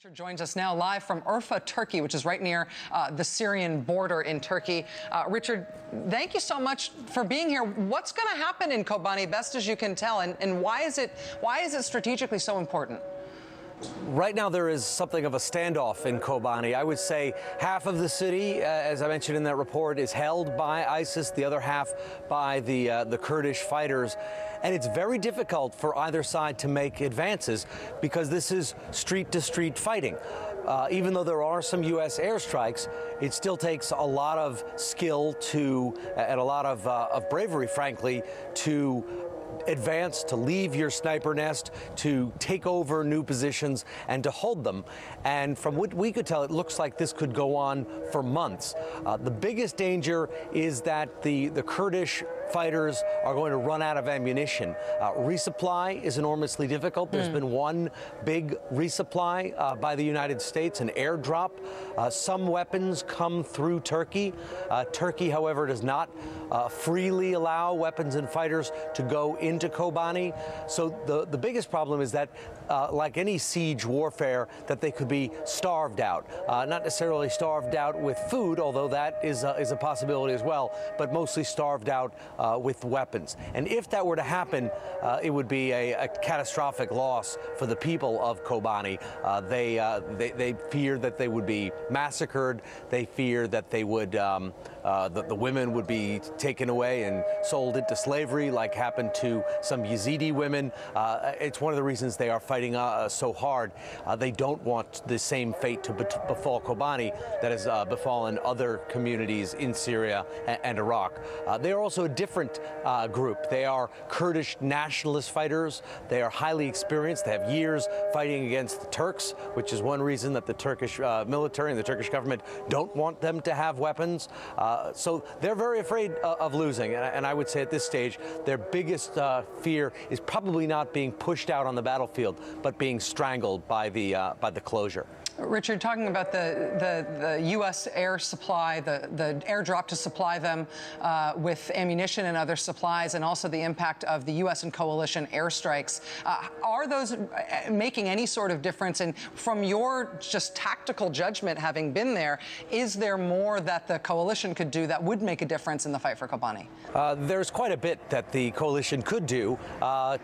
Richard joins us now live from Urfa, Turkey, which is right near the Syrian border in Turkey. Richard, thank you so much for being here. What's going to happen in Kobane, best as you can tell, and why is it strategically so important? Right now, there is something of a standoff in Kobane. I would say half of the city, as I mentioned in that report, is held by ISIS, the other half by the Kurdish fighters. And it's very difficult for either side to make advances because this is street-to-street fighting. Even though there are some U.S. airstrikes, it still takes a lot of skill and a lot of bravery, frankly, to advance, to leave your sniper nest, to take over new positions, and to hold them. And from what we could tell, it looks like this could go on for months. The biggest danger is that the Kurdish fighters are going to run out of ammunition. Resupply is enormously difficult. There's been one big resupply by the United States, an airdrop. Some weapons come through Turkey. Turkey, however, does not freely allow weapons and fighters to go into Kobane. So the biggest problem is that, like any siege warfare, that they could be starved out. Not necessarily starved out with food, although that is a possibility as well, but mostly starved out with weapons. And if that were to happen, it would be a catastrophic loss for the people of Kobane. They fear that they would be massacred. They fear that they would, the women would be taken away and sold into slavery, like happened to some Yazidi women. It's one of the reasons they are fighting so hard. They don't want the same fate to befall Kobane that has befallen other communities in Syria and Iraq. They are also a different group. They are Kurdish nationalist fighters. They are highly experienced. They have years fighting against the Turks, which is one reason that the Turkish military and the Turkish government don't want them to have weapons. So they're very afraid of losing. And I would say at this stage, their biggest fear is probably not being pushed out on the battlefield, but being strangled by the closure. Richard, talking about the U.S. air supply, the airdrop to supply them with ammunition and other supplies, and also the impact of the U.S. and coalition airstrikes, are those making any sort of difference? And from your just tactical judgment, having been there, is there more that the coalition could do that would make a difference in the fight for Kobane? There's quite a bit that the coalition could do.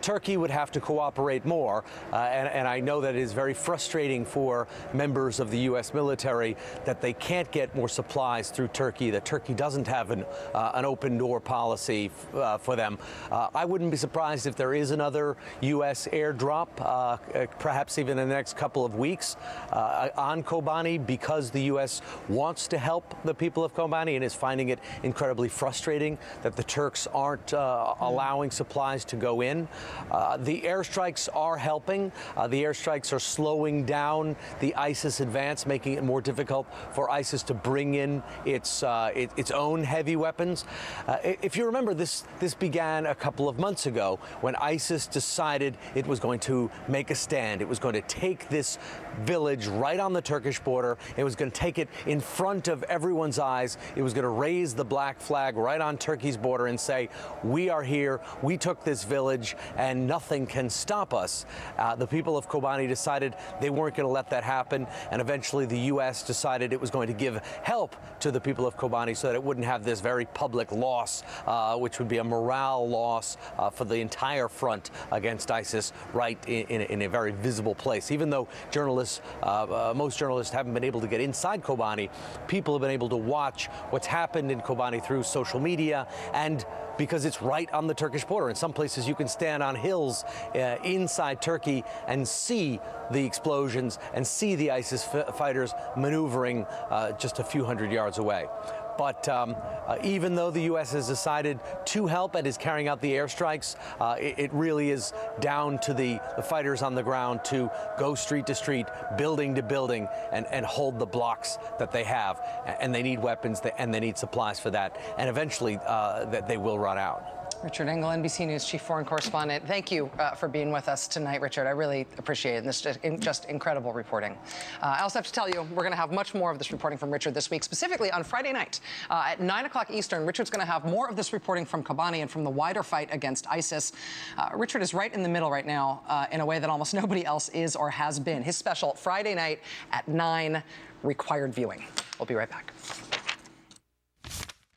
Turkey would have to cooperate more, and I know that it is very frustrating for members of the U.S. military that they can't get more supplies through Turkey, that Turkey doesn't have an open door policy for them. I wouldn't be surprised if there is another U.S. airdrop, perhaps even in the next couple of weeks, on Kobane, because the U.S. wants to help the people of Kobane and is finding it incredibly frustrating that the Turks aren't allowing supplies to go in. The airstrikes are helping. The airstrikes are slowing down the ISIS advance, making it more difficult for ISIS to bring in its own heavy weapons. If you remember, this began a couple of months ago when ISIS decided it was going to make a stand. It was going to take this village right on the Turkish border. It was going to take it in front of everyone's eyes. It was going to raise the black flag right on Turkey's border and say, we are here, we took this village, and nothing can stop us. The people of Kobane decided they weren't going to let that happen, and eventually the U.S. decided it was going to give help to the people of Kobane so that it wouldn't have this very public loss, which would be a morale loss for the entire front against ISIS right in a very visible place. Even though journalists, most journalists haven't been able to get inside Kobane, people have been able to watch what's happened in Kobane through social media, and because it's right on the Turkish border. In some places, you can stand on hills inside Turkey and see the explosions and see the ISIS fighters maneuvering just a few hundred yards away. But even though the U.S. has decided to help and is carrying out the airstrikes, it really is down to the fighters on the ground to go street to street, building to building, and hold the blocks that they have. And they need weapons, and they need supplies for that. And eventually, that they will run out. Richard Engel, NBC News chief foreign correspondent. Thank you for being with us tonight, Richard. I really appreciate it. This is just incredible reporting. I also have to tell you, we're going to have much more of this reporting from Richard this week, specifically on Friday night at 9 o'clock Eastern. Richard's going to have more of this reporting from Kobane and from the wider fight against ISIS. Richard is right in the middle right now in a way that almost nobody else is or has been. His special Friday night at 9, required viewing. We'll be right back.